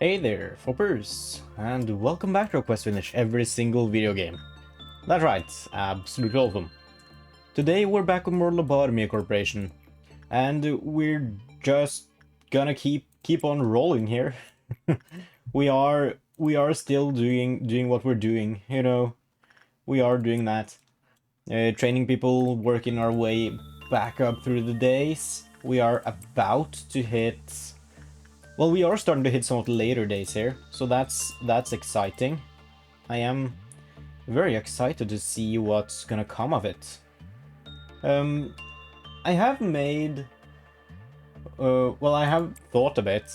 Hey there, Foppers, and welcome back to a quest finish every single video game. That's right, absolutely all of them. Today we're back with more Lobotomy Corporation, and we're just gonna keep on rolling here. we are still doing what we're doing, you know. We are doing that. Training people, working our way back up through the days. We are about to hit. Well, we are starting to hit some of the later days here, so that's exciting. I am very excited to see what's gonna come of it. I have made... well, I have thought a bit,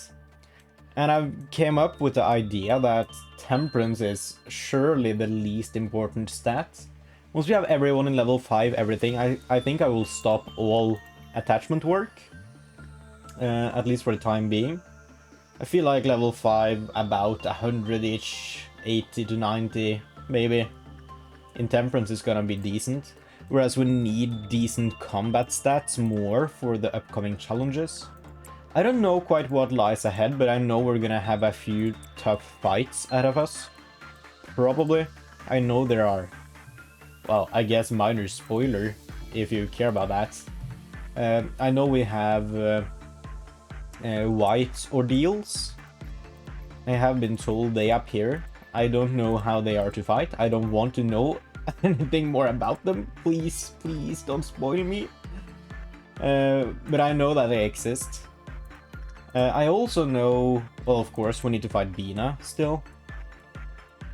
and I came up with the idea that Temperance is surely the least important stat. Once we have everyone in level 5, everything, I think I will stop all attachment work, at least for the time being. I feel like level 5, about 100-ish, 80 to 90, maybe, in Temperance is gonna be decent. Whereas we need decent combat stats more for the upcoming challenges. I don't know quite what lies ahead, but I know we're gonna have a few tough fights ahead of us. Probably. I know there are. Well, I guess minor spoiler, if you care about that. I know we have... white ordeals. I have been told they appear. I don't know how they are to fight. I don't want to know anything more about them. Please, please don't spoil me. But I know that they exist. I also know, well, of course, we need to fight Bina still.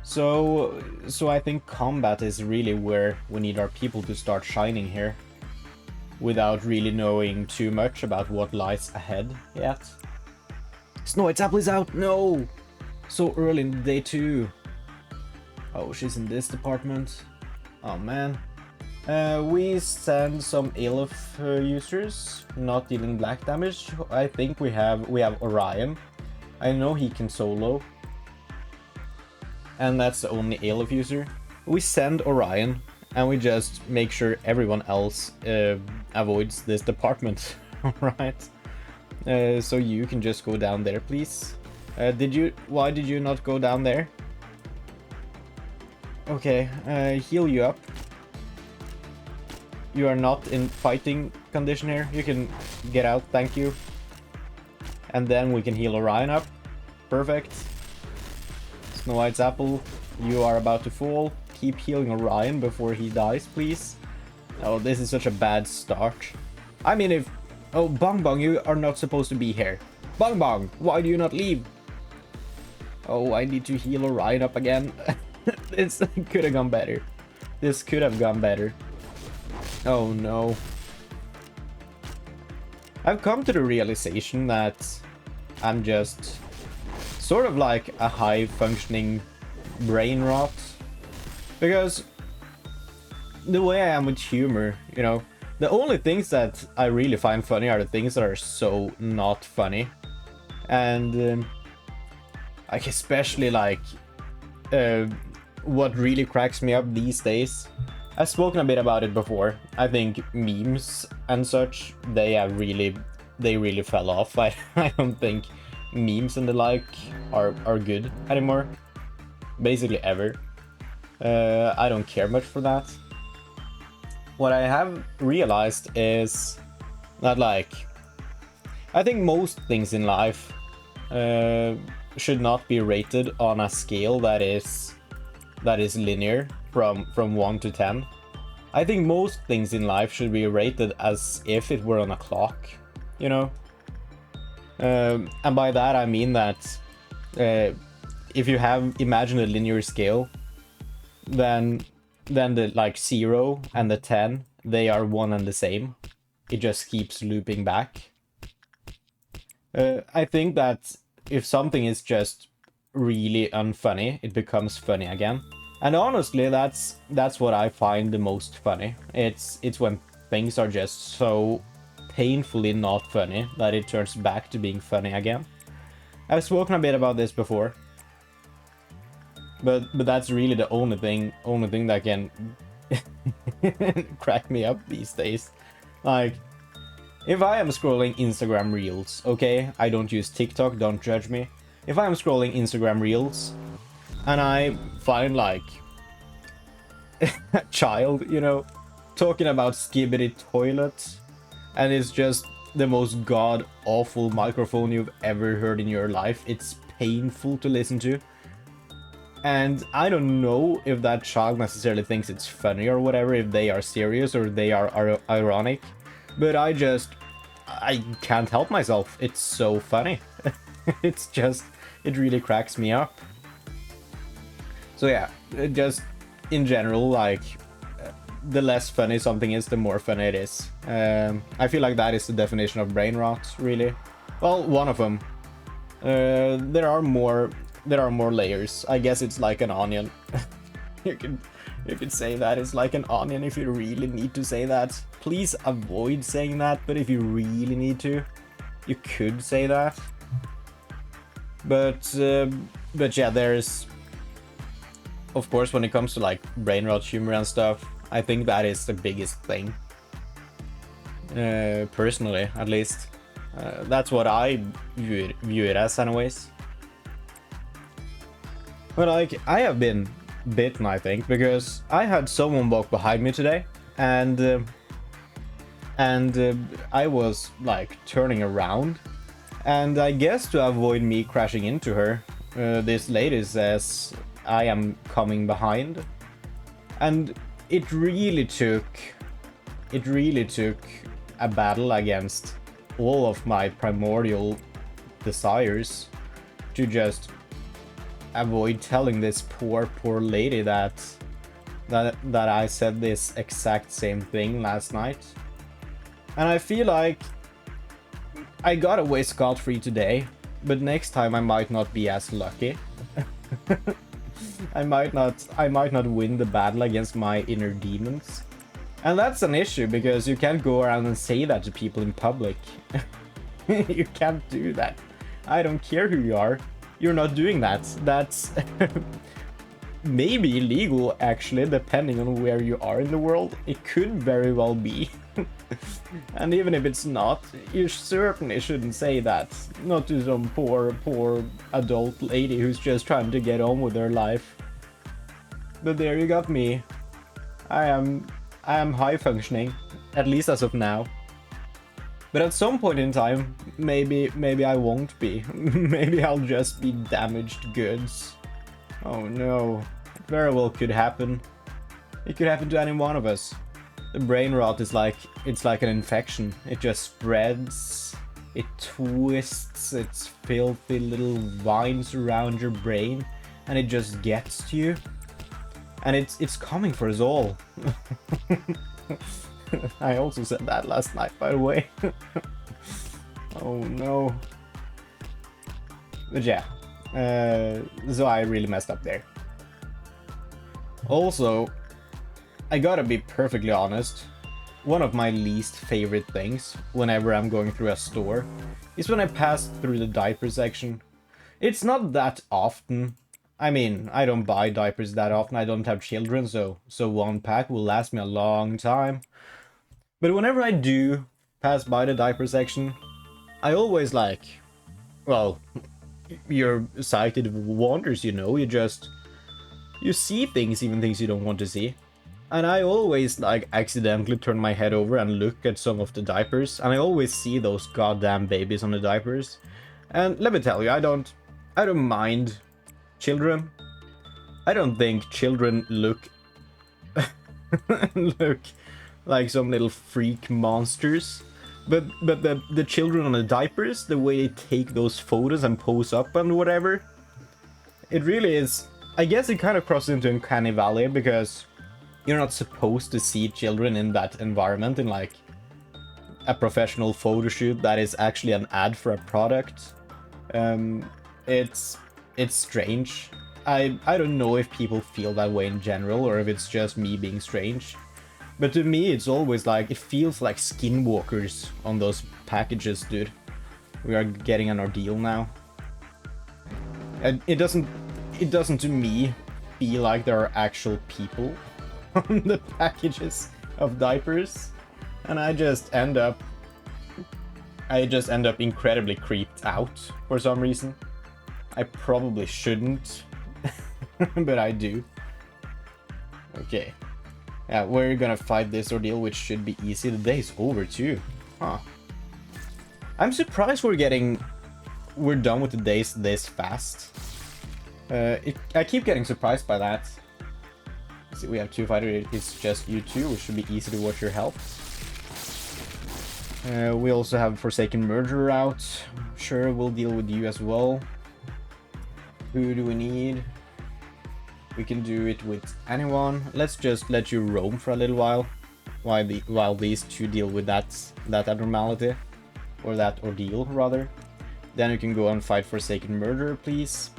So I think combat is really where we need our people to start shining here, without really knowing too much about what lies ahead yet. Snow White's apple is out! No! So early in the day too. Oh, she's in this department. Oh man. We send some Aleph users, not dealing black damage. I think we have Orion. I know he can solo. And that's the only Aleph user. We send Orion, and we just make sure everyone else avoids this department. Alright. So you can just go down there, please. Why did you not go down there? Okay, heal you up. You are not in fighting condition here. You can get out, thank you. And then we can heal Orion up. Perfect. Snow White's apple, you are about to fall. Keep healing Orion before he dies, please. Oh, this is such a bad start. I mean, if... Oh, Bong Bong, you are not supposed to be here. Bong Bong, why do you not leave? Oh, I need to heal Orion up again. This could have gone better. This could have gone better. Oh, no. I've come to the realization that I'm just sort of like a high-functioning brain rot. Because the way I am with humor, you know, the only things that I really find funny are the things that are so not funny. And like especially like what really cracks me up these days. I've spoken a bit about it before. I think memes and such, they really fell off. I don't think memes and the like are good anymore. Basically ever. I don't care much for that. What I have realized is that, like, I think most things in life should not be rated on a scale that is linear from 1 to 10. I think most things in life should be rated as if it were on a clock, you know? And by that I mean that if you imagine a linear scale, then the like 0 and the 10, they are one and the same. It just keeps looping back. I think that if something is just really unfunny, it becomes funny again. And honestly, that's what I find the most funny. It's when things are just so painfully not funny that it turns back to being funny again. I've spoken a bit about this before. But that's really the only thing that can crack me up these days. Like, if I am scrolling Instagram Reels, okay? I don't use TikTok, don't judge me. if I'm scrolling Instagram Reels and I find like a child, you know, talking about skibbity toilets, and it's just the most god-awful microphone you've ever heard in your life. It's painful to listen to. And I don't know if that child necessarily thinks it's funny or whatever, if they are serious or they are ironic. But I can't help myself. It's so funny. It's just, it really cracks me up. So yeah, just in general, like, the less funny something is, the more funny it is. I feel like that is the definition of brain rot, really. Well, one of them. There are more layers. I guess it's like an onion. you could say that it's like an onion if you really need to say that. Please avoid saying that, but if you really need to, you could say that. But yeah, there's, of course, when it comes to like brain rot humor and stuff, I think that is the biggest thing. Personally, at least. That's what I view it as anyways. But like, I have been bitten, I think, because I had someone walk behind me today, and I was like turning around, and I guess to avoid me crashing into her, this lady says I am coming behind, and it really took a battle against all of my primordial desires to just avoid telling this poor lady that I said this exact same thing last night. And I feel like I got away scot-free today, but next time I might not be as lucky. I might not win the battle against my inner demons. And that's an issue, because you can't go around and say that to people in public. You can't do that. I don't care who you are. You're not doing that. That's maybe illegal, actually, depending on where you are in the world. It could very well be. And even if it's not, you certainly shouldn't say that. Not to some poor adult lady who's just trying to get on with her life. But there you got me. I am high functioning, at least as of now. But at some point in time, maybe I won't be. Maybe I'll just be damaged goods. Oh no, it very well could happen. It could happen to any one of us. The brain rot is like, it's like an infection. It just spreads, it twists its filthy little vines around your brain, and it just gets to you. And it's coming for us all. I also said that last night, by the way. Oh no. But yeah, so I really messed up there. Also, I gotta be perfectly honest, one of my least favorite things whenever I'm going through a store is when I pass through the diaper section. It's not that often. I mean, I don't buy diapers that often. I don't have children, so one pack will last me a long time. But whenever I do pass by the diaper section, I always like, well, you're sighted of wonders, you know, you see things, even things you don't want to see. And I always like accidentally turn my head over and look at some of the diapers, and I always see those goddamn babies on the diapers. And let me tell you, I don't mind children. I don't think children look like some little freak monsters, but the children on the diapers, the way they take those photos and pose up and whatever, it really is. I guess it kind of crosses into uncanny valley, because you're not supposed to see children in that environment, in like a professional photo shoot that is actually an ad for a product. It's strange. I don't know if people feel that way in general, or if it's just me being strange. But to me, it's always like, it feels like skinwalkers on those packages, dude. We are getting an ordeal now. And it doesn't to me feel like there are actual people on the packages of diapers. And I just end up incredibly creeped out for some reason. I probably shouldn't, but I do. Okay. Yeah, we're gonna fight this ordeal, which should be easy. The day's over too. Huh. I'm surprised we're done with the days this fast. I keep getting surprised by that. See, we have 2 fighters. It's just you two, which should be easy to watch your health. We also have Forsaken Murderer out. Sure, we'll deal with you as well. Who do we need? We can do it with anyone. Let's just let you roam for a little while while these two deal with that abnormality, or that ordeal rather. Then you can go and fight Forsaken Murderer, please.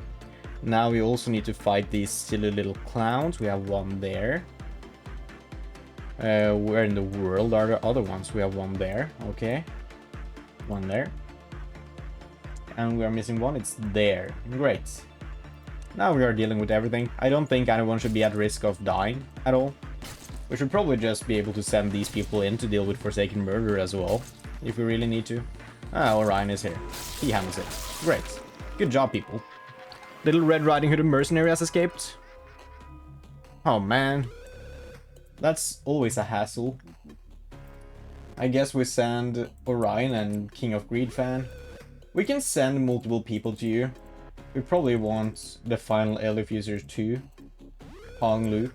Now we also need to fight these silly little clowns. We have one there. Where in the world are the other ones? We have one there. Okay. One there. And we are missing one. It's there. Great. Now we are dealing with everything. I don't think anyone should be at risk of dying at all. We should probably just be able to send these people in to deal with Forsaken Murder as well, if we really need to. Ah, Orion is here. He handles it. Great. Good job, people. Little Red Riding Hood mercenary has escaped. Oh man. That's always a hassle. I guess we send Orion and King of Greed fan. We can send multiple people to you. We probably want the final Elif users too. Hong Lu.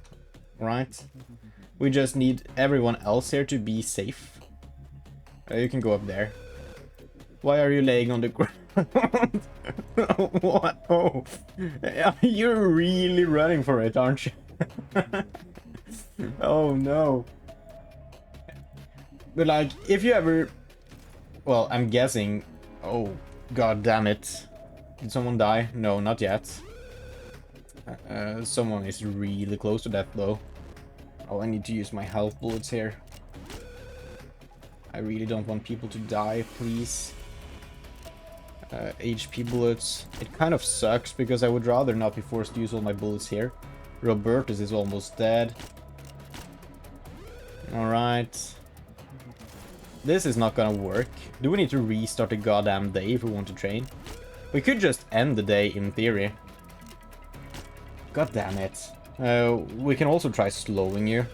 Right? We just need everyone else here to be safe. You can go up there. Why are you laying on the ground? What? Oh, you're really running for it, aren't you? Oh no. But like, if you ever... Well, I'm guessing... Oh, god damn it. Did someone die? No, not yet. Someone is really close to death though. Oh, I need to use my health bullets here. I really don't want people to die, please. HP bullets. It kind of sucks because I would rather not be forced to use all my bullets here. Robertus is almost dead. Alright. This is not gonna work. Do we need to restart the goddamn day if we want to train? We could just end the day in theory. God damn it. We can also try slowing you.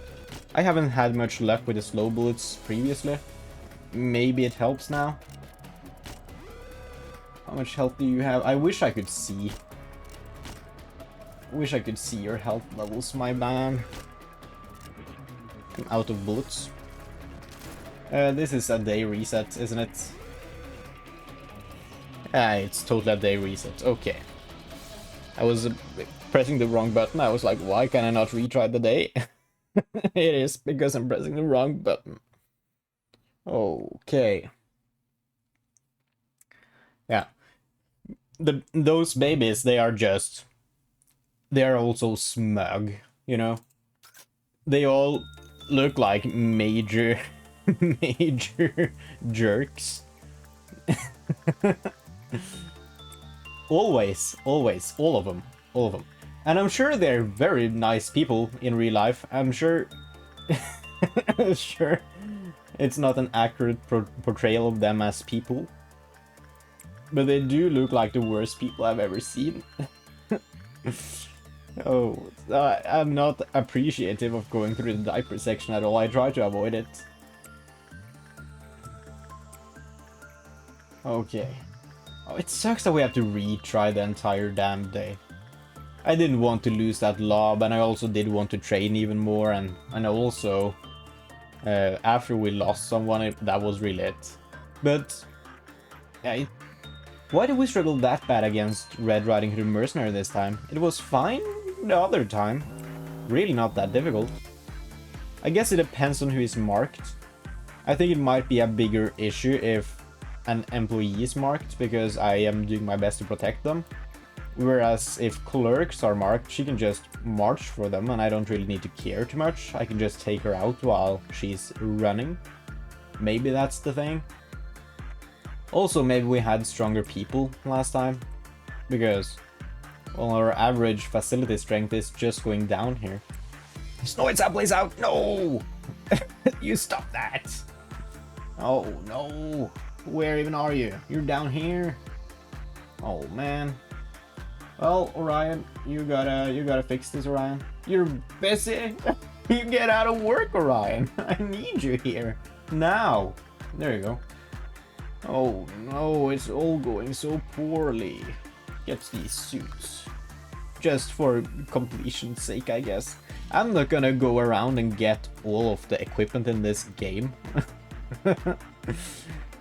I haven't had much luck with the slow bullets previously. Maybe it helps now. How much health do you have? I wish I could see. Wish I could see your health levels, my man. I'm out of bullets. This is a day reset, isn't it? Ah, it's totally a day reset. Okay. I was pressing the wrong button. I was like, why can I not retry the day? It is because I'm pressing the wrong button. Okay. Yeah. Those babies, they are also smug, you know? They all look like major jerks. Always, all of them. And I'm sure they're very nice people in real life. I'm sure sure it's not an accurate portrayal of them as people. But they do look like the worst people I've ever seen. Oh, I'm not appreciative of going through the diaper section at all. I try to avoid it. Okay. Oh, it sucks that we have to retry the entire damn day. I didn't want to lose that lob, and I also did want to train even more, and also after we lost someone, that was really it. But yeah, why did we struggle that bad against Red Riding Hood Mercenary this time? It was fine the other time. Really not that difficult. I guess it depends on who is marked. I think it might be a bigger issue if an employee is marked, because I am doing my best to protect them. Whereas if clerks are marked, she can just march for them and I don't really need to care too much. I can just take her out while she's running. Maybe that's the thing. Also, maybe we had stronger people last time, because, well, our average facility strength is just going down here. Snoid's please out! No! You stop that! Oh, no! Where even are you? You're down here? Oh, man. Well, Orion, you gotta fix this, Orion. You're busy. You get out of work, Orion. I need you here now. There you go. Oh no, it's all going so poorly. Get these suits. Just for completion's sake, I guess. I'm not gonna go around and get all of the equipment in this game.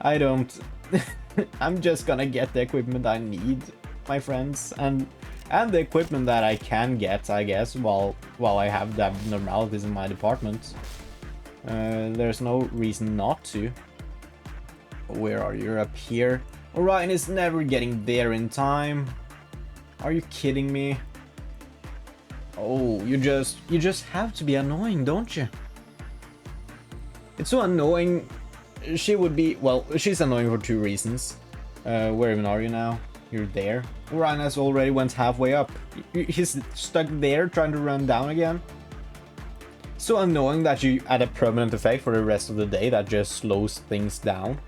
I don't... I'm just gonna get the equipment I need, my friends, and the equipment that I can get, I guess, while I have the abnormalities in my department. There's no reason not to. Where are you? Up here? Orion is never getting there in time. Are you kidding me? Oh, you just have to be annoying, don't you? It's so annoying. She would be, well, she's annoying for two reasons. Where even are you now? You're there. Orion has already went halfway up. He's stuck there trying to run down again. So annoying that you add a permanent effect for the rest of the day that just slows things down.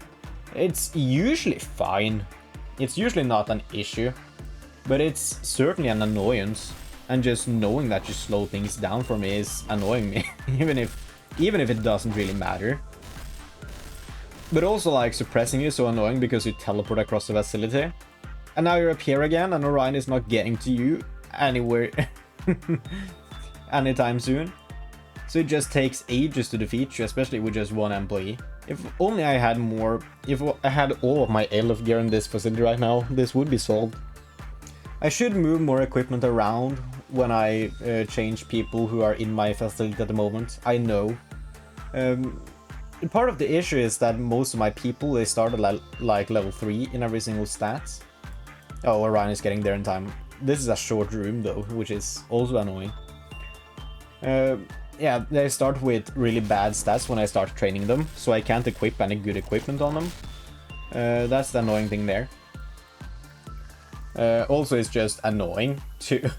It's usually fine. It's usually not an issue. But it's certainly an annoyance. And just knowing that you slow things down for me is annoying me. even if it doesn't really matter. But also, like, suppressing you is so annoying because you teleport across the facility. And now you're up here again and Orion is not getting to you anywhere anytime soon. So it just takes ages to defeat you, especially with just one employee. If only I had more, if I had all of my airlift gear in this facility right now, this would be solved. I should move more equipment around when I change people who are in my facility at the moment. I know. Part of the issue is that most of my people, they started like level 3 in every single stat. Oh, Orion is getting there in time. This is a short room though, which is also annoying. Yeah, they start with really bad stats when I start training them, so I can't equip any good equipment on them. That's the annoying thing there. Also, it's just annoying to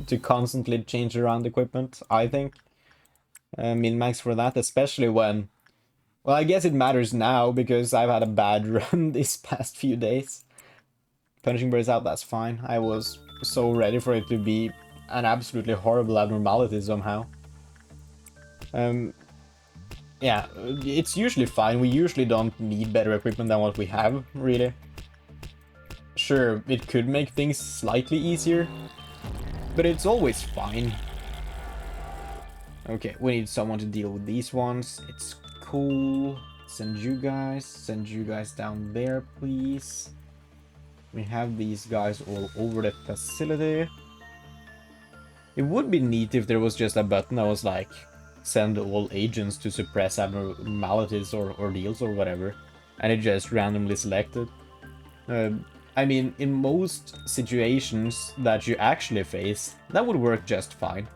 to constantly change around equipment, I think. Min-max for that, especially when... Well, I guess it matters now, because I've had a bad run these past few days. Punishing birds out, that's fine. I was so ready for it to be an absolutely horrible abnormality somehow. Yeah, it's usually fine. We usually don't need better equipment than what we have, really. Sure, it could make things slightly easier, but it's always fine. Okay, we need someone to deal with these ones. It's cool. Send you guys down there, please. We have these guys all over the facility. It would be neat if there was just a button that was like, send all agents to suppress abnormalities or ordeals or whatever, and it just randomly selected. I mean, in most situations that you actually face, that would work just fine.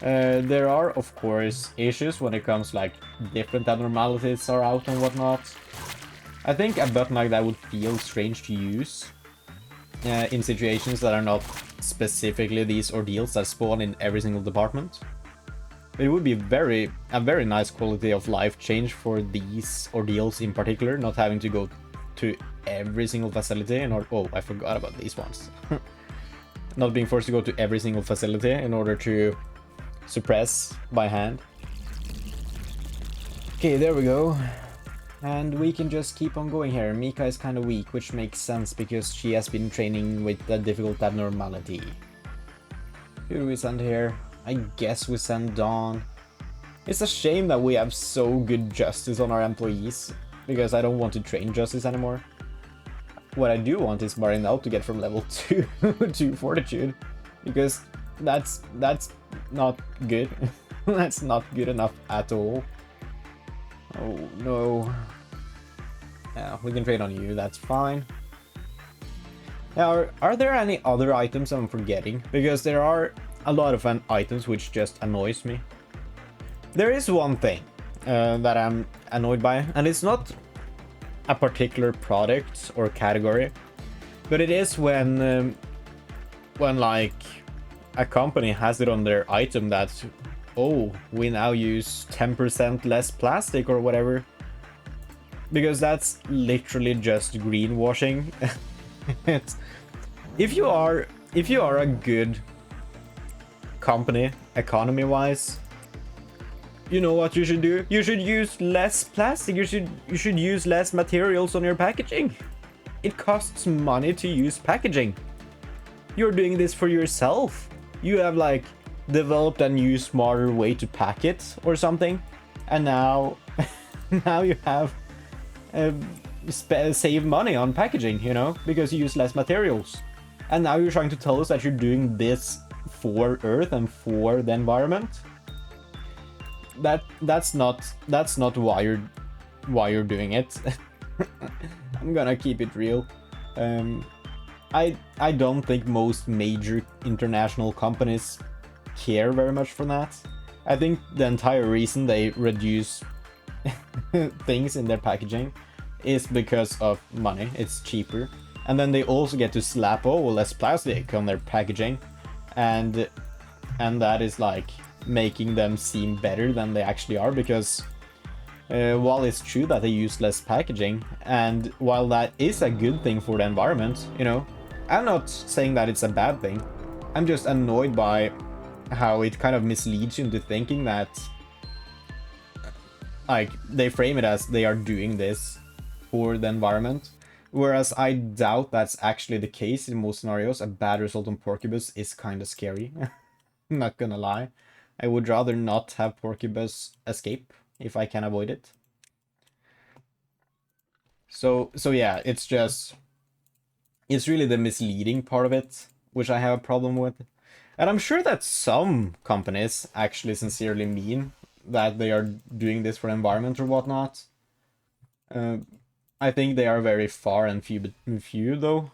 There are, of course, issues when it comes like different abnormalities are out and whatnot. I think a button like that would feel strange to use in situations that are not specifically these ordeals that spawn in every single department. It would be a very nice quality of life change for these ordeals in particular, not having to go to every single facility in order... Oh, I forgot about these ones. Not being forced to go to every single facility in order to suppress by hand. Okay, there we go. And we can just keep on going here. Mika is kind of weak, which makes sense because she has been training with a difficult abnormality. Who do we send here? I guess we send Dawn. It's a shame that we have so good justice on our employees, because I don't want to train justice anymore. What I do want is Marinelle to get from level 2 to fortitude, because that's not good. That's not good enough at all. Oh no. Yeah, we can train on you, that's fine. Now, are there any other items I'm forgetting? Because there are a lot of items which just annoys me. There is one thing that I'm annoyed by, and it's not a particular product or category, but it is when like a company has it on their item that, oh, we now use 10% less plastic or whatever, because that's literally just greenwashing. If you are if you are a good company, economy-wise, you know what you should do? You should use less plastic. You should use less materials on your packaging. It costs money to use packaging. You're doing this for yourself. You have like developed a new smarter way to pack it or something, and now now you have save money on packaging, you know, because you use less materials. And now you're trying to tell us that you're doing this for Earth and for the environment. That's not why you're doing it. I'm gonna keep it real. I don't think most major international companies care very much for that. I think the entire reason they reduce things in their packaging is because of money. It's cheaper. And then they also get to slap less plastic on their packaging, and that is like making them seem better than they actually are, because while it's true that they use less packaging, and while that is a good thing for the environment, you know, I'm not saying that it's a bad thing. I'm just annoyed by how it kind of misleads you into thinking that, like, they frame it as they are doing this for the environment, whereas I doubt that's actually the case in most scenarios. A bad result on Porcubus is kind of scary. I'm not gonna lie. I would rather not have Porcubus escape if I can avoid it. So yeah, it's really the misleading part of it which I have a problem with. And I'm sure that some companies actually sincerely mean that they are doing this for the environment or whatnot. I think they are very far and few though.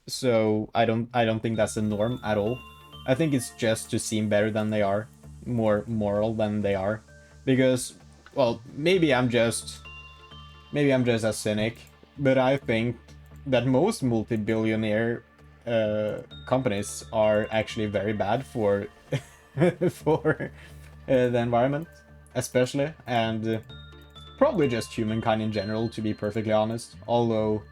So I don't think that's the norm at all. I think it's just to seem better than they are, more moral than they are. Because, well, maybe I'm just a cynic, but I think that most multi-billionaire companies are actually very bad for for the environment, especially, and probably just humankind in general, to be perfectly honest. Although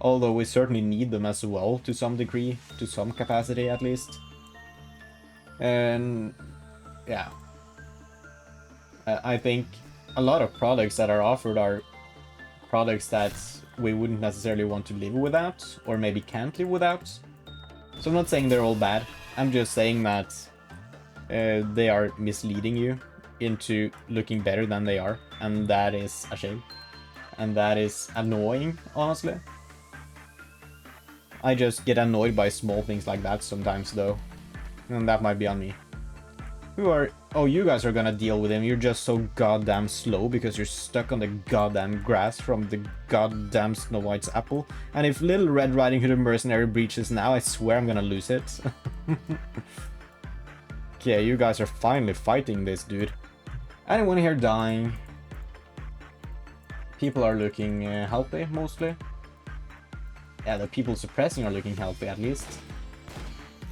we certainly need them as well to some degree, to some capacity at least. And yeah, I think a lot of products that are offered are products that we wouldn't necessarily want to live without, or maybe can't live without. So I'm not saying they're all bad. I'm just saying that they are misleading you into looking better than they are, and that is a shame. And that is annoying, honestly. I just get annoyed by small things like that sometimes, though. And that might be on me. Oh, you guys are gonna deal with him. You're just so goddamn slow because you're stuck on the goddamn grass from the goddamn Snow White's apple. And if Little Red Riding Hood Mercenary breaches now, I swear I'm gonna lose it. Okay, you guys are finally fighting this dude. Anyone here dying? People are looking healthy, mostly. Yeah, the people suppressing are looking healthy, at least.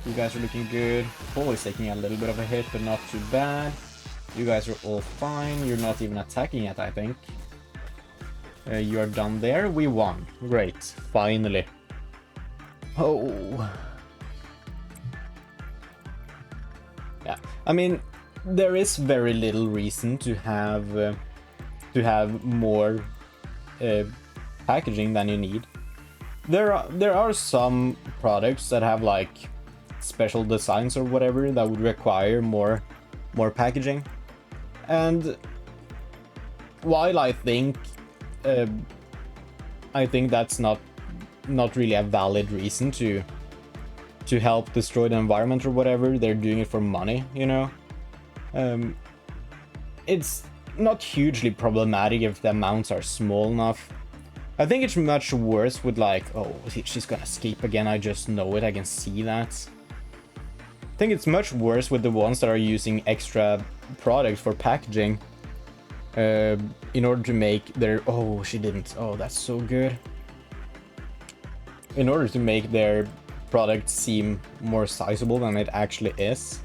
You guys are looking good. Paul is taking a little bit of a hit, but not too bad. You guys are all fine. You're not even attacking yet, I think. You are done there. We won. Great. Finally. Oh. Yeah. I mean, there is very little reason to have more packaging than you need. There are some products that have like special designs or whatever that would require more packaging, and while I think that's not really a valid reason to help destroy the environment or whatever. They're doing it for money, you know. It's not hugely problematic if the amounts are small enough. I think it's much worse with like, oh, she's gonna escape again, I just know it, I can see that. I think it's much worse with the ones that are using extra products for packaging in order to make their... Oh, she didn't. Oh, that's so good. In order to make their product seem more sizable than it actually is.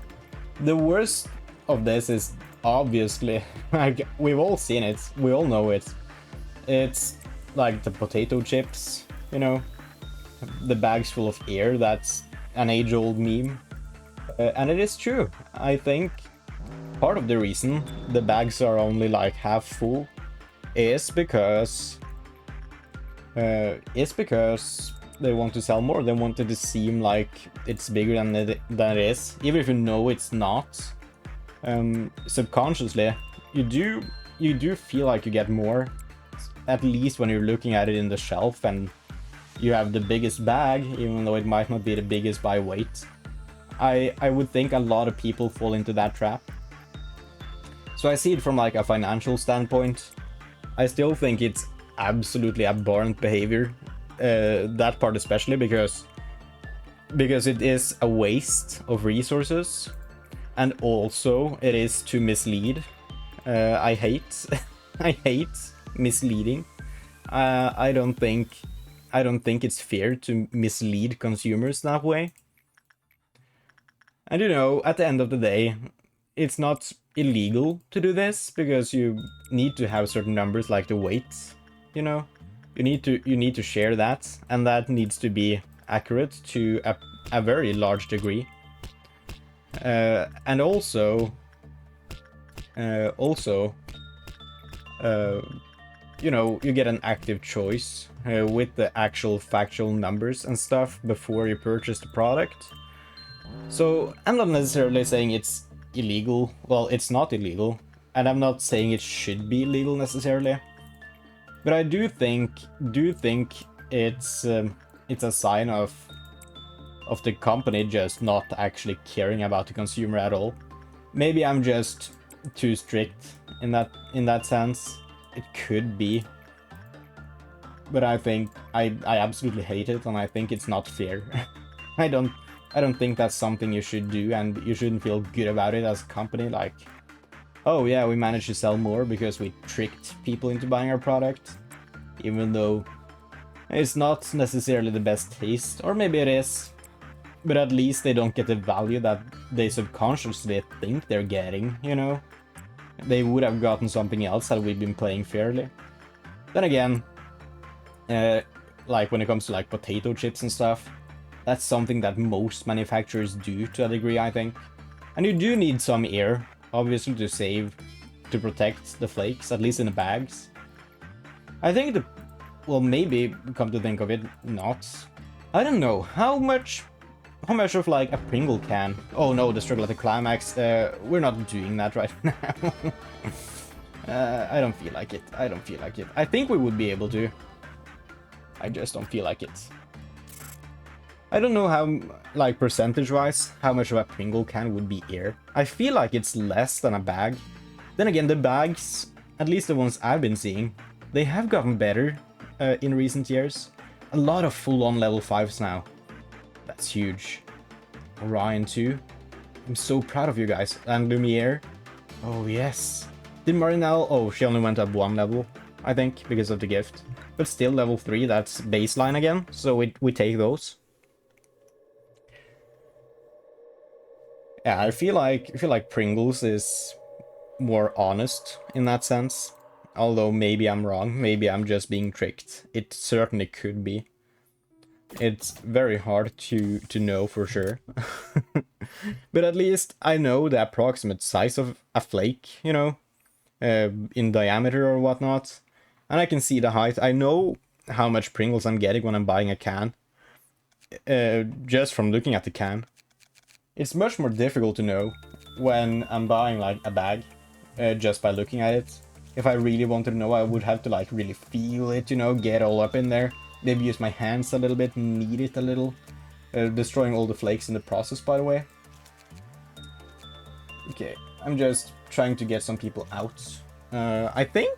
The worst of this is obviously, like, we've all seen it, we all know it. It's like the potato chips, you know, the bags full of air that's an age-old meme. And it is true. I think part of the reason the bags are only like half full is because they want to sell more. They want it to seem like it's bigger than it is, even if you know it's not. Subconsciously, you do feel like you get more, at least when you're looking at it in the shelf and you have the biggest bag, even though it might not be the biggest by weight. I would think a lot of people fall into that trap. So I see it from like a financial standpoint. I still think it's absolutely abhorrent behavior, that part especially, because it is a waste of resources, and also it is to mislead. I hate I hate misleading. I don't think it's fair to mislead consumers that way. And you know, at the end of the day, it's not illegal to do this, because you need to have certain numbers like the weight, you know? You need to share that, and that needs to be accurate to a very large degree. And also, you know, you get an active choice with the actual factual numbers and stuff before you purchase the product. So I'm not necessarily saying it's illegal. Well, it's not illegal, and I'm not saying it should be illegal necessarily. But I do think it's a sign of the company just not actually caring about the consumer at all. Maybe I'm just too strict in that sense. It could be. But I think I absolutely hate it, and I think it's not fair. I don't think that's something you should do, and you shouldn't feel good about it as a company, like, oh yeah, we managed to sell more because we tricked people into buying our product, even though it's not necessarily the best taste, or maybe it is, but at least they don't get the value that they subconsciously think they're getting, you know? They would have gotten something else had we been playing fairly. Then again, like when it comes to like potato chips and stuff, that's something that most manufacturers do to a degree, I think. And you do need some air, obviously, to protect the flakes, at least in the bags. I think well, maybe, come to think of it, not. I don't know, how much of like a Pringle can? Oh no, the struggle at the climax, we're not doing that right now. I don't feel like it, I think we would be able to. I just don't feel like it. I don't know how, like, percentage-wise, how much of a Pringle can would be air. I feel like it's less than a bag. Then again, the bags, at least the ones I've been seeing, they have gotten better in recent years. A lot of full-on level 5s now. That's huge. Orion too. I'm so proud of you guys. And Lumiere. Oh, yes. Did Marinelle... Oh, she only went up 1 level, I think, because of the gift. But still, level 3, that's baseline again, so we take those. Yeah, I feel like Pringles is more honest in that sense. Although maybe I'm wrong, maybe I'm just being tricked. It certainly could be. It's very hard to know for sure. But at least I know the approximate size of a flake, you know, in diameter or whatnot. And I can see the height. I know how much Pringles I'm getting when I'm buying a can. Just from looking at the can. It's much more difficult to know when I'm buying like a bag, just by looking at it. If I really wanted to know, I would have to like really feel it, you know, get all up in there. Maybe use my hands a little bit, knead it a little. Destroying all the flakes in the process, by the way. Okay, I'm just trying to get some people out. I think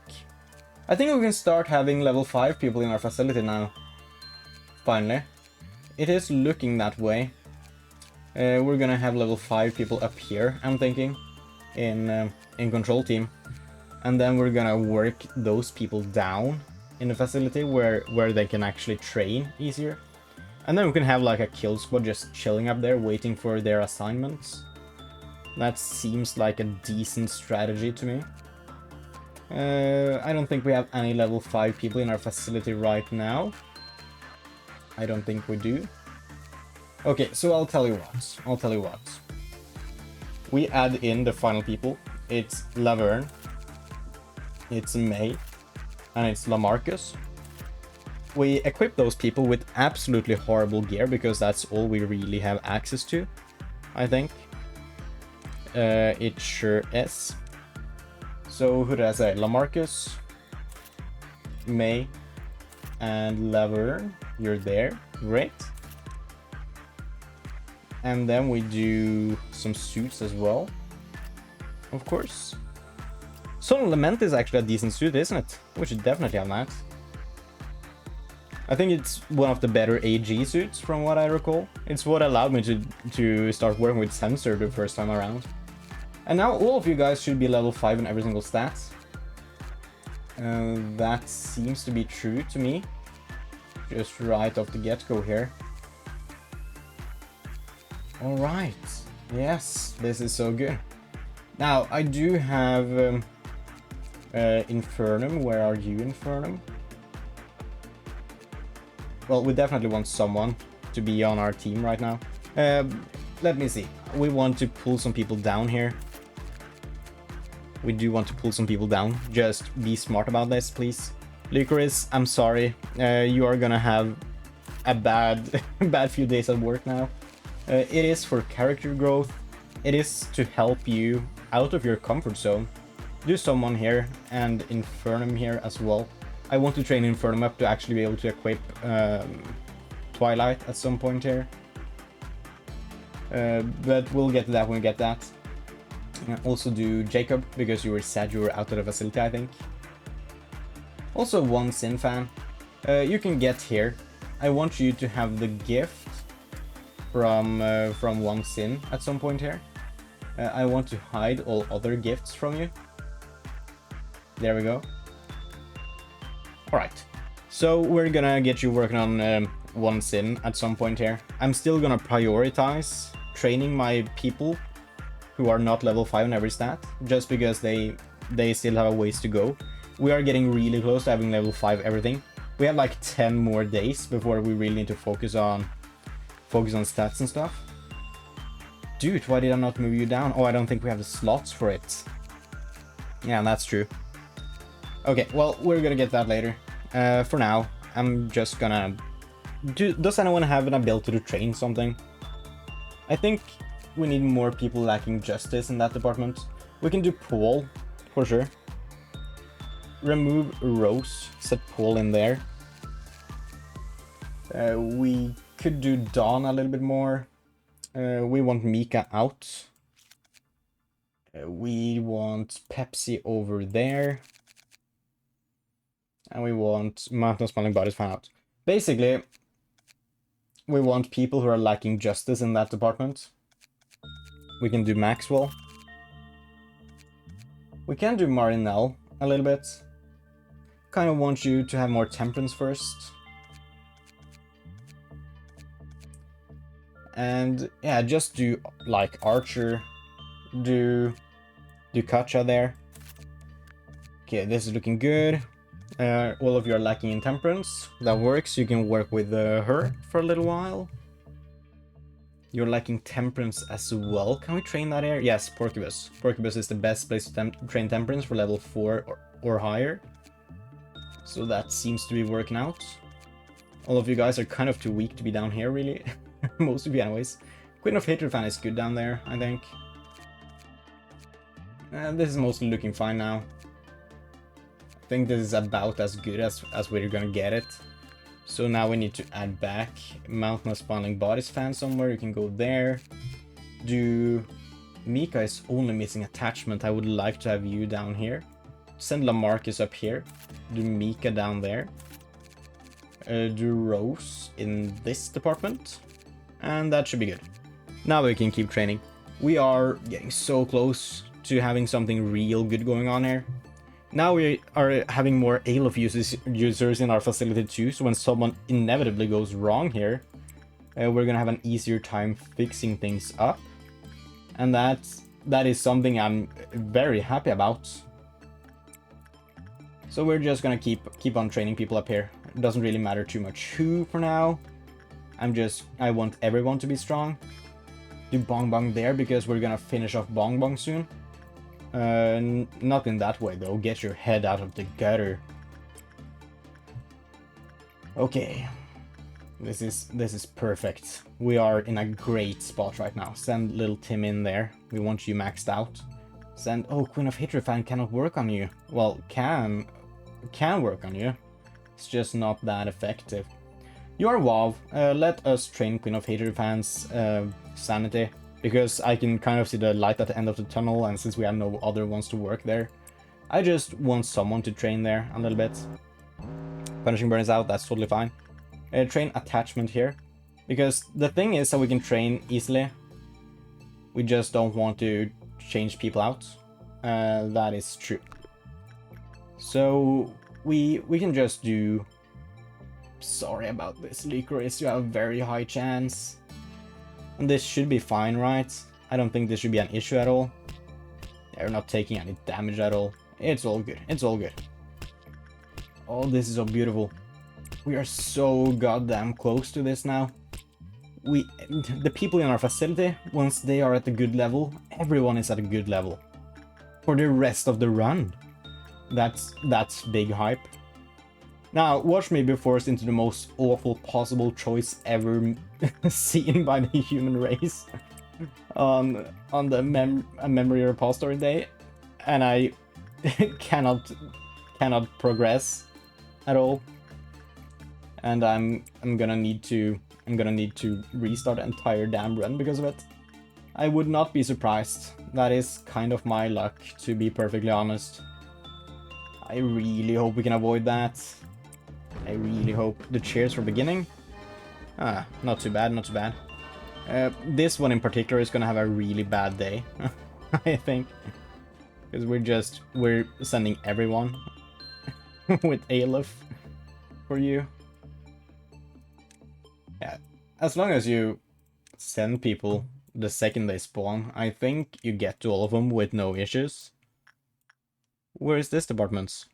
we can start having level 5 people in our facility now. Finally. It is looking that way. We're gonna have level 5 people up here, I'm thinking, in control team. And then we're gonna work those people down in the facility where they can actually train easier. And then we can have like a kill squad just chilling up there waiting for their assignments. That seems like a decent strategy to me. I don't think we have any level 5 people in our facility right now. I don't think we do. Okay, so I'll tell you what. We add in the final people. It's Laverne, it's May, and it's Lamarcus. We equip those people with absolutely horrible gear because that's all we really have access to, I think. It sure is. So who did I say? Lamarcus, May, and Laverne. You're there. Great. And then we do some suits as well. Of course. Solar Lament is actually a decent suit, isn't it? We should definitely have that. I think it's one of the better AG suits from what I recall. It's what allowed me to start working with Sensor the first time around. And now all of you guys should be level 5 in every single stat. That seems to be true to me. Just right off the get-go here. Alright. Yes, this is so good. Now, I do have Infernum. Where are you, Infernum? Well, we definitely want someone to be on our team right now. Let me see. We want to pull some people down here. We do want to pull some people down. Just be smart about this, please. Licorice, I'm sorry. You are gonna have a bad few days at work now. It is for character growth. It is to help you out of your comfort zone. Do someone here and Infernum here as well. I want to train Infernum up to actually be able to equip Twilight at some point here. But we'll get to that when we get that. Also do Jacob, because you were sad you were out of the facility, I think. Also one Sin fan. You can get here. I want you to have the gift from one Sin at some point here. I want to hide all other gifts from you. There we go. Alright, so we're gonna get you working on one Sin at some point here. I'm still gonna prioritize training my people who are not level 5 in every stat, just because they still have a ways to go. We are getting really close to having level 5 everything. We have like 10 more days before we really need to focus on stats and stuff. Dude, why did I not move you down? Oh, I don't think we have the slots for it. Yeah, that's true. Okay, well, we're gonna get that later. For now, I'm just gonna... Does anyone have an ability to train something? I think we need more people lacking justice in that department. We can do Paul, for sure. Remove Rose, set Paul in there. We could do Dawn a little bit more. We want Mika out. We want Pepsi over there. And we want Mountain Smiling Bodies fan out. Basically, we want people who are lacking justice in that department. We can do Maxwell. We can do Marinelle a little bit. Kind of want you to have more temperance first. And yeah, just do like Archer. Do Katja there. Okay, this is looking good. All of you are lacking in temperance. That works. You can work with her for a little while. You're lacking temperance as well. Can we train that here? Yes, Porcubus. Porcubus is the best place to train temperance for level 4 or higher. So that seems to be working out. All of you guys are kind of too weak to be down here, really. Most of you anyways. Queen of Hatred fan is good down there, I think. This is mostly looking fine now. I think this is about as good as we're gonna get it. So now we need to add back Mountain of Spawning Bodies fan somewhere. You can go there. Do... Mika is only missing attachment. I would like to have you down here. Send Lamarcus up here. Do Mika down there. Do Rose in this department. And that should be good. Now we can keep training. We are getting so close to having something real good going on here. Now we are having more Alof users in our facility too, so when someone inevitably goes wrong here, we're gonna have an easier time fixing things up. And that is something I'm very happy about. So we're just gonna keep on training people up here. It doesn't really matter too much who for now. I want everyone to be strong. Do Bong Bong there because we're gonna finish off Bong Bong soon. Not in that way though. Get your head out of the gutter. Okay. This is perfect. We are in a great spot right now. Send little Tim in there. We want you maxed out. Send... Oh, Queen of Hydrophant cannot work on you. Well, can work on you. It's just not that effective. You are WoW. Let us train Queen of Hydrophant's sanity. Because I can kind of see the light at the end of the tunnel, and since we have no other ones to work there, I just want someone to train there a little bit. Punishing Burn is out, that's totally fine. Train attachment here, because the thing is that we can train easily. We just don't want to change people out. That is true. So we can just do... Sorry about this, Licorice, you have a very high chance. And this should be fine, right? I don't think this should be an issue at all. They're not taking any damage at all. It's all good, it's all good. Oh, this is so beautiful. We are so goddamn close to this now. The people in our facility, once they are at a good level, everyone is at a good level. For the rest of the run. That's big hype. Now, watch me be forced into the most awful possible choice ever seen by the human race on the memory repository day, and I cannot progress at all. And I'm gonna need to restart the entire damn run because of it. I would not be surprised. That is kind of my luck, to be perfectly honest. I really hope we can avoid that. I really hope. The cheers for beginning. Ah, not too bad, not too bad. This one in particular is gonna have a really bad day, I think. Because we're sending everyone with Aleph for you. Yeah, as long as you send people the second they spawn, I think you get to all of them with no issues. Where is this department?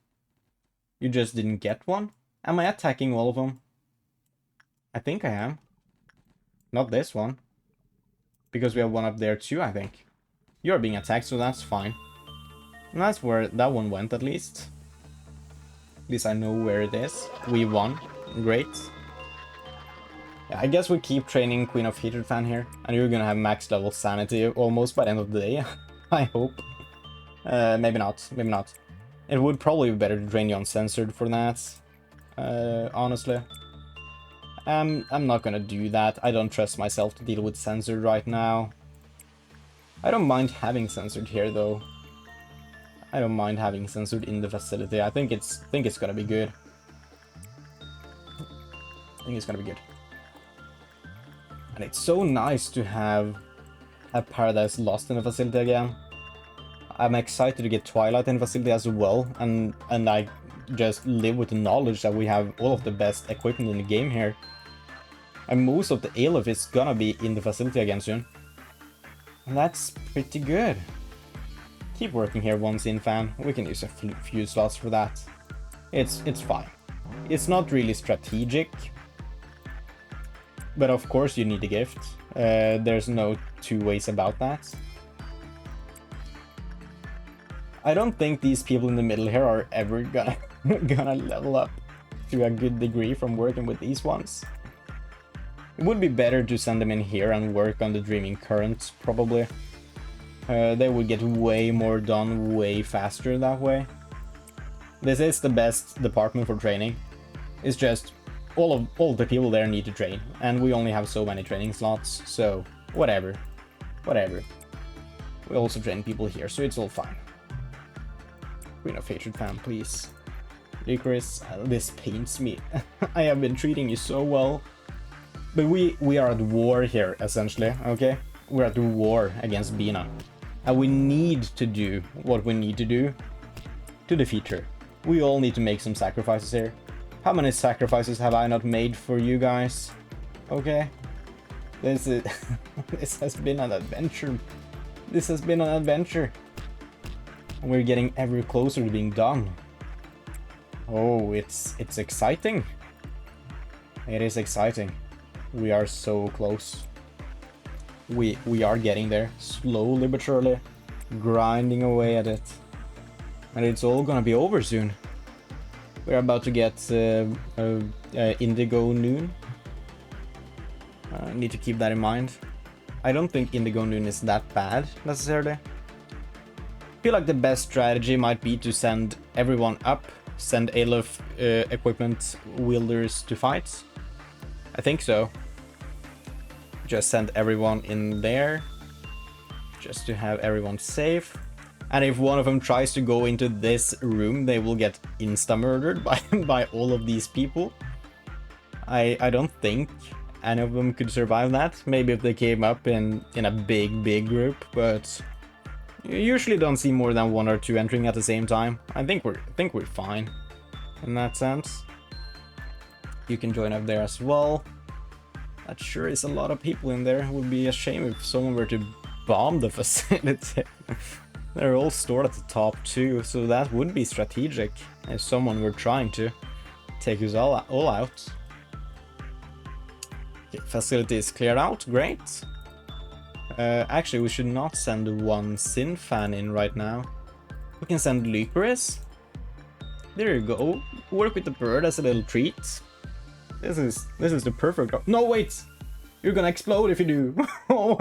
You just didn't get one? Am I attacking all of them? I think I am. Not this one. Because we have one up there too, I think. You're being attacked, so that's fine. And that's where that one went, at least. At least I know where it is. We won. Great. Yeah, I guess we keep training Queen of Hydrophant here. And you're gonna have max level sanity almost by the end of the day. I hope. Maybe not. Maybe not. It would probably be better to train you uncensored for that. Honestly. I'm not gonna do that. I don't trust myself to deal with censored right now. I don't mind having censored here though. I don't mind having censored in the facility. I think it's gonna be good. I think it's gonna be good. And it's so nice to have a Paradise Lost in the facility again. I'm excited to get Twilight in the facility as well, and I just live with the knowledge that we have all of the best equipment in the game here. And most of the Aleph is gonna be in the facility again soon. And that's pretty good. Keep working here once in, fan. We can use a few slots for that. It's fine. It's not really strategic. But of course you need a gift. There's no two ways about that. I don't think these people in the middle here are ever gonna level up to a good degree from working with these ones. It would be better to send them in here and work on the Dreaming Current, probably. They would get way more done way faster that way. This is the best department for training. It's just all the people there need to train, and we only have so many training slots, so whatever. We also train people here, so it's all fine. Queen of Hatred fan, please. Licorice, this pains me. I have been treating you so well. But we are at war here, essentially, okay? We're at war against Bina. And we need to do what we need to do to defeat her. We all need to make some sacrifices here. How many sacrifices have I not made for you guys? Okay? This has been an adventure. This has been an adventure. And we're getting ever closer to being done. Oh, it's exciting. It is exciting. We are so close. We are getting there, slowly but surely, grinding away at it. And it's all gonna be over soon. We're about to get Indigo Noon. I need to keep that in mind. I don't think Indigo Noon is that bad, necessarily. I feel like the best strategy might be to send everyone up, send Aleph equipment wielders to fight. I think so. Just send everyone in there, just to have everyone safe. And if one of them tries to go into this room, they will get insta-murdered by all of these people. I don't think any of them could survive that. Maybe if they came up in a big group, but you usually don't see more than 1 or 2 entering at the same time. I think we're fine in that sense. You can join up there as well. That sure is a lot of people in there. It would be a shame if someone were to bomb the facility. They're all stored at the top too, so that would be strategic if someone were trying to take us all out. Okay, facility is cleared out, great. Actually, we should not send one Sin fan in right now. We can send Lycoris. There you go. Work with the bird as a little treat. This is the perfect. No, wait! You're gonna explode if you do. Oh,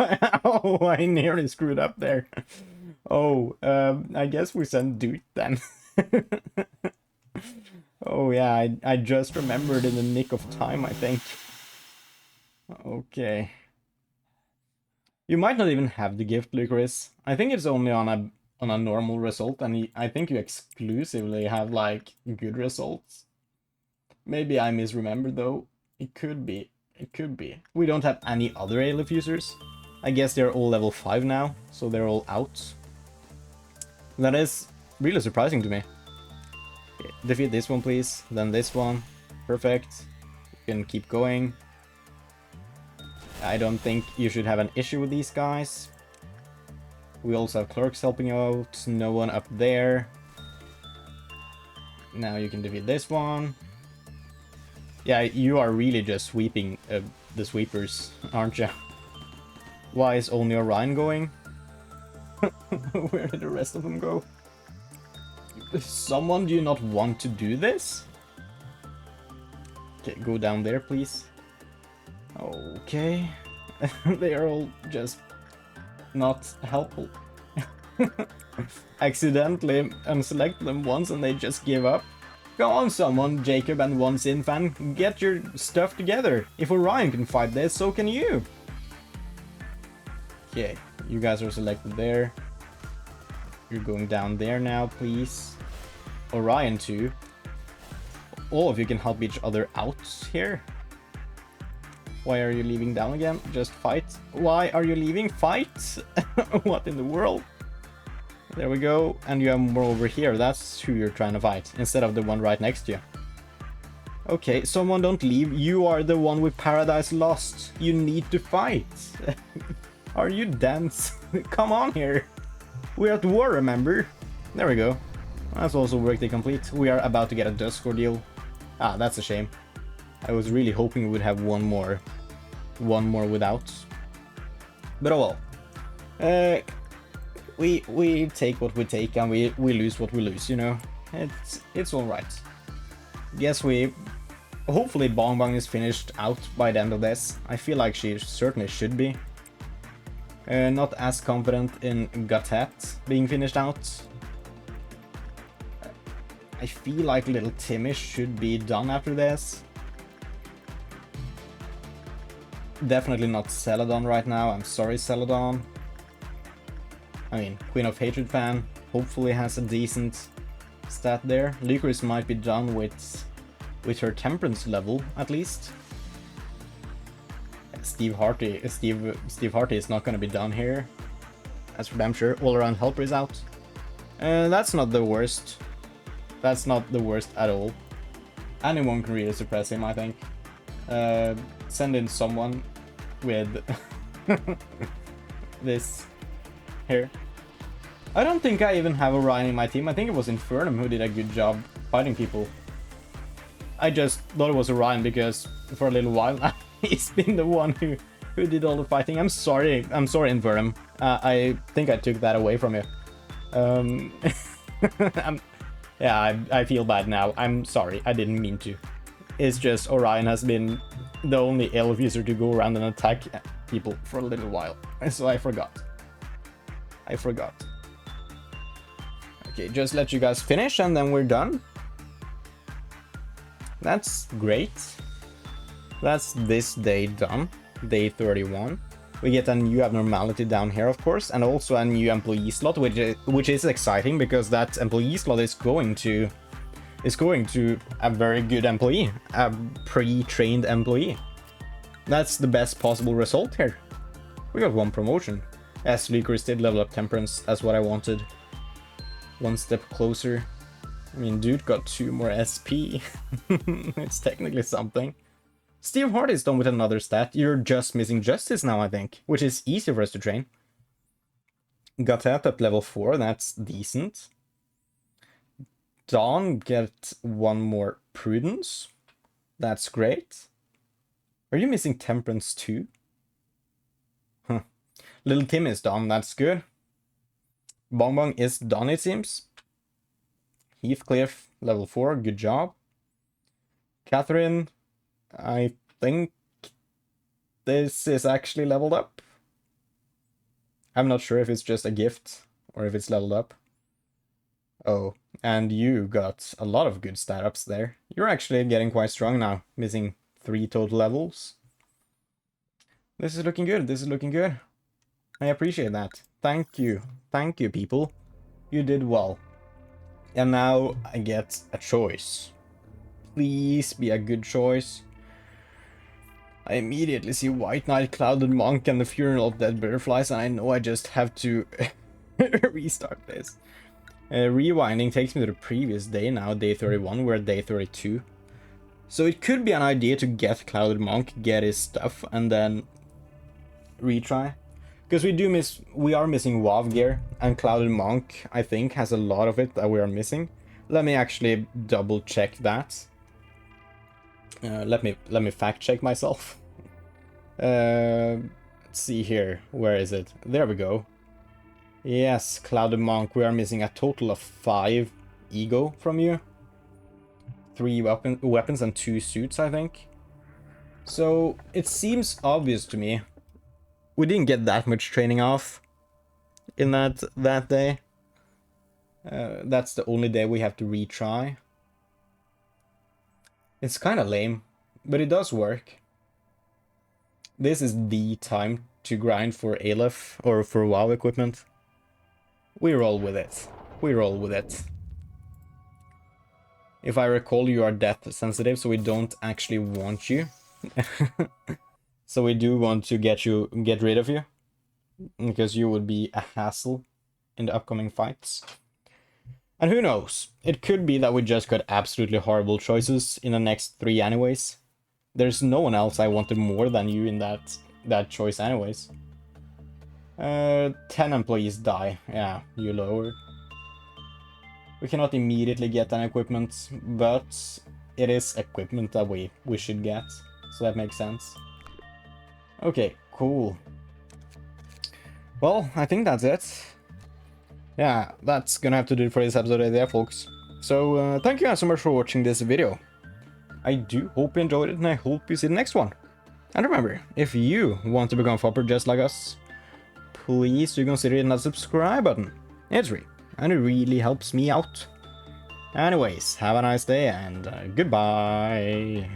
I nearly screwed up there. Oh, I guess we send Dude then. Oh yeah, I just remembered in the nick of time, I think. Okay. You might not even have the gift, Lycoris. I think it's only on a normal result, and I think you exclusively have like good results. Maybe I misremembered though. It could be. It could be. We don't have any other Aleph users. I guess they're all level 5 now, so they're all out. That is really surprising to me. Okay, defeat this one, please. Then this one. Perfect. You can keep going. I don't think you should have an issue with these guys. We also have clerks helping out. No one up there. Now you can defeat this one. Yeah, you are really just sweeping the sweepers, aren't you? Why is only Orion going? Where did the rest of them go? Someone, do you not want to do this? Okay, go down there, please. Okay. They are all just not helpful. Accidentally unselect them once and they just give up. Come on, someone, Jacob and one Sin fan, get your stuff together. If Orion can fight this, so can you. Okay, you guys are selected there. You're going down there now, please. Orion too. All of you can help each other out here. Why are you leaving down again? Just fight. Why are you leaving? Fight? What in the world? There we go. And you have more over here. That's who you're trying to fight, instead of the one right next to you. Okay, someone don't leave. You are the one with Paradise Lost. You need to fight. Are you dense? Come on here. We're at war, remember? There we go. That's also workday complete. We are about to get a Dusk Ordeal. Ah, that's a shame. I was really hoping we would have one more without. But oh well. We take what we take and we lose what we lose, you know. It's all right. Guess hopefully Bong Bong is finished out by the end of this. I feel like she certainly should be. Not as confident in Gatet being finished out. I feel like little Timmy should be done after this. Definitely not Celadon right now. I'm sorry, Celadon. I mean, Queen of Hatred fan hopefully has a decent stat there. Lycoris might be done with her Temperance level, at least. Steve Harty is not going to be done here. That's for damn sure. All around helper is out. That's not the worst. That's not the worst at all. Anyone can really suppress him, I think. Send in someone with this here. I don't think I even have Orion in my team. I think it was Infernum who did a good job fighting people. I just thought it was Orion because for a little while He's been the one who did all the fighting. I'm sorry, Inverum. I think I took that away from you. Yeah, I feel bad now. I'm sorry, I didn't mean to. It's just Orion has been the only elf user to go around and attack people for a little while. So I forgot. Okay, just let you guys finish and then we're done. That's great. That's this day done. Day 31. We get a new abnormality down here, of course, and also a new employee slot, which is exciting because that employee slot is going to a very good employee, a pre-trained employee. That's the best possible result here. We got one promotion. Sleeker did level up Temperance. That's what I wanted. One step closer. I mean, dude got 2 more SP. It's technically something. Steve Hardy's done with another stat. You're just missing Justice now, I think, which is easy for us to train. Got that up level 4. That's decent. Dawn get 1 more Prudence. That's great. Are you missing Temperance too? Huh. Little Tim is done. That's good. Bong Bong is done, it seems. Heathcliff, level 4. Good job. Catherine, I think this is actually leveled up. I'm not sure if it's just a gift or if it's leveled up. Oh, and you got a lot of good stat ups there. You're actually getting quite strong now, missing 3 total levels. This is looking good. This is looking good. I appreciate that. Thank you. Thank you, people. You did well. And now I get a choice. Please be a good choice. I immediately see White Knight, Clouded Monk, and the Funeral of Dead Butterflies, and I know I just have to restart this. Rewinding takes me to the previous day now, day 31, we're at day 32. So it could be an idea to get Clouded Monk, get his stuff, and then retry. Because we are missing WoW gear, and Clouded Monk, I think, has a lot of it that we are missing. Let me actually double check that. Let me fact check myself. Let's see here. Where is it? There we go. Yes, Clouded Monk. We are missing a total of 5 ego from you. 3 weapons and 2 suits, I think. So it seems obvious to me. We didn't get that much training off in that day. That's the only day we have to retry. It's kind of lame, but it does work. This is the time to grind for Aleph or for WoW equipment. We roll with it. We roll with it. If I recall, you are death sensitive, so we don't actually want you. So we do want to get rid of you, because you would be a hassle in the upcoming fights. And who knows, it could be that we just got absolutely horrible choices in the next 3 anyways. There's no one else I wanted more than you in that choice anyways. 10 employees die. Yeah, you lower. We cannot immediately get an equipment, but it is equipment that we should get, so that makes sense. Okay, cool. Well, I think that's it. Yeah, that's gonna have to do it for this episode right there, folks. So, thank you guys so much for watching this video. I do hope you enjoyed it, and I hope you see the next one. And remember, if you want to become a Fopper just like us, please do consider hitting that subscribe button. It's free, and it really helps me out. Anyways, have a nice day, and goodbye.